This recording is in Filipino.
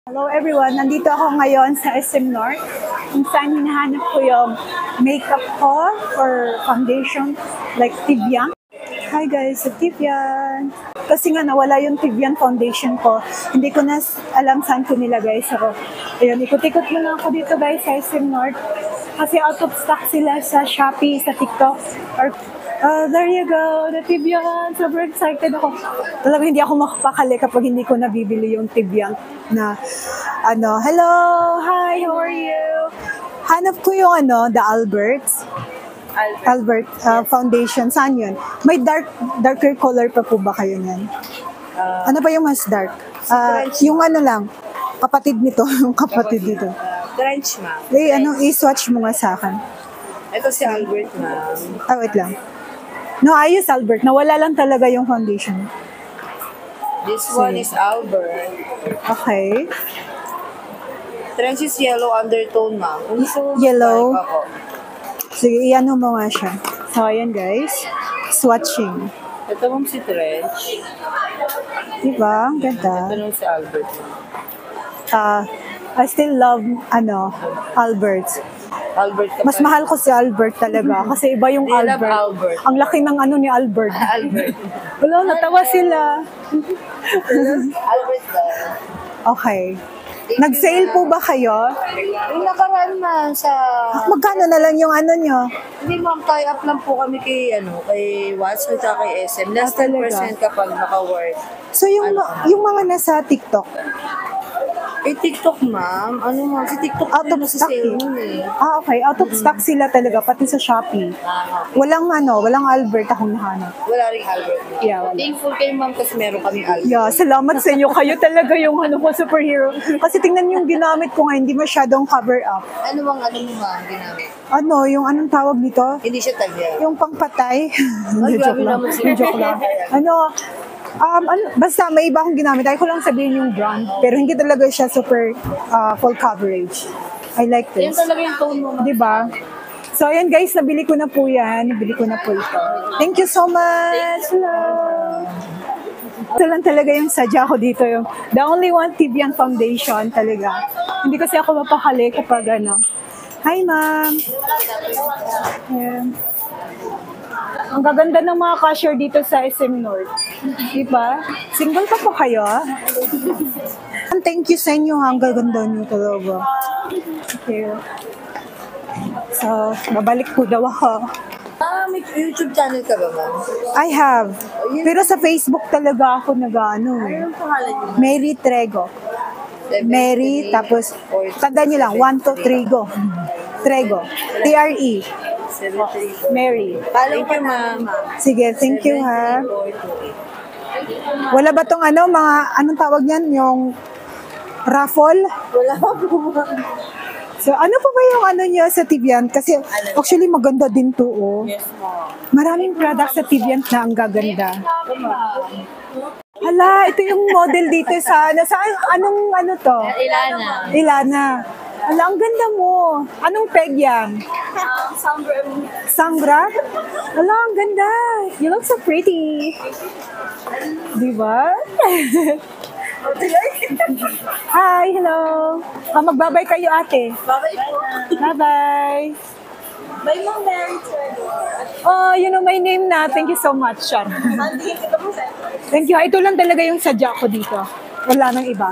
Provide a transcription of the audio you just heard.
Hello everyone, nandito ako ngayon sa SM North kung saan hinahanap ko yung makeup ko or foundation like Tibian. Hi guys, sa Tibian. Kasi nga nawala yung Tibian foundation ko. Hindi ko na alam saan ko nilagay. So, ayun, ikot-ikot muna ako dito guys sa SM North. Kasi out of stock sila sa Shopee, sa TikTok. Or, there you go, the Tibian. Super excited ako. Talagang hindi ako makapakali kapag hindi ko nabibili yung Tibian na hello, hi, how are you? Hanap ko yung the Albert foundation. Saan yun? May darker color pa po ba kayo niyan? Ano ba yung mas dark? Yung lang, kapatid nito, yung kapatid nito. Trench, ma'am. I-swatch mo nga sa akin. Ito si Albert, ma'am. Wait lang. No, ayos Albert. Nawala lang talaga yung foundation. This one is Albert. Okay. Trench is yellow undertone, ma'am. Yellow? Sige, iano mo nga siya. So, ayan guys. Swatching. Ito ma'am si Trench. Diba? Ang ganda. Ito naman si Albert. I still love, Albert. Albert ka Mas mahal ko si Albert talaga. Kasi iba yung I love Albert. Albert. Ang laki ng ni Albert. Albert. Wala, natawa sila. Albert ba? Okay. Nag-sale po ba kayo? Yung nakaraan ma'am sa... Magkano na lang yung nyo? Hindi ma'am, tie up lang po kami kay Watson at kay SM. Less 10% kapag naka-work. So yung mga nasa TikTok? TikTok ma'am. Ma'am? Si TikTok Out of stock okay. Out of stock sila talaga, pati sa Shopee. Walang Albert akong nahanap. Wala ring Albert. Yeah, wala. Thankful kayo ma'am kasi meron kami Albert. Yeah, salamat sa inyo. Kayo talaga yung ko, superhero. Kasi tingnan yung ginamit ko nga, hindi masyadong cover up. Ano ma'am ginamit? Yung anong tawag nito? Hindi siya tagya. Yung pangpatay. Joke lang. Joke lang. Basta may iba akong ginamit. Ayaw ko lang sabihin yung brand. Pero hindi talaga siya super full coverage. I like this. Yan talaga yung tone mo. Diba? So, ayan guys, nabili ko na po yan. Nabili ko na po ito. Thank you so much. Hello. Ito lang talaga yung sadya ko dito. The only one Tibian foundation talaga. Hindi kasi ako mapakali kapag Hi, ma'am. Ayan. Ang gaganda ng mga cashier dito sa SM North. Diba? Single pa po kayo? Thank you sa inyo. Ang gaganda nyo talaga. Okay. So, babalik po daw ako. May YouTube channel ka ba, ma'am? I have. Pero sa Facebook talaga ako Anong pangalan niyo? Mary Trego. Mary, tapos, tandaan nyo lang, 1, 2, 3, go. Trego. T-R-E. Mary. Thank you, ma'am. Sige, thank you ha. Wala ba tong anong tawag niyan? Yung raffle? Wala po, ma'am. So, ano pa ba yung niyo sa Tibian? Kasi, actually, maganda din to, oh. Yes, ma'am. Maraming products sa Tibian na ang gaganda. Hala, ito yung model dito sa, anong to? Ilana. Hala, ang ganda mo. Anong peg yan? Sangra. Hala, ang ganda. You look so pretty. Diba? Hi, hello. Magbabay kayo ate. Bye-bye po. Bye-bye. Bye, ma'am Mary. Oh, you know my name na. Thank you so much, Char. Thank you. Ito lang talaga yung sadya ko dito. Wala nang iba.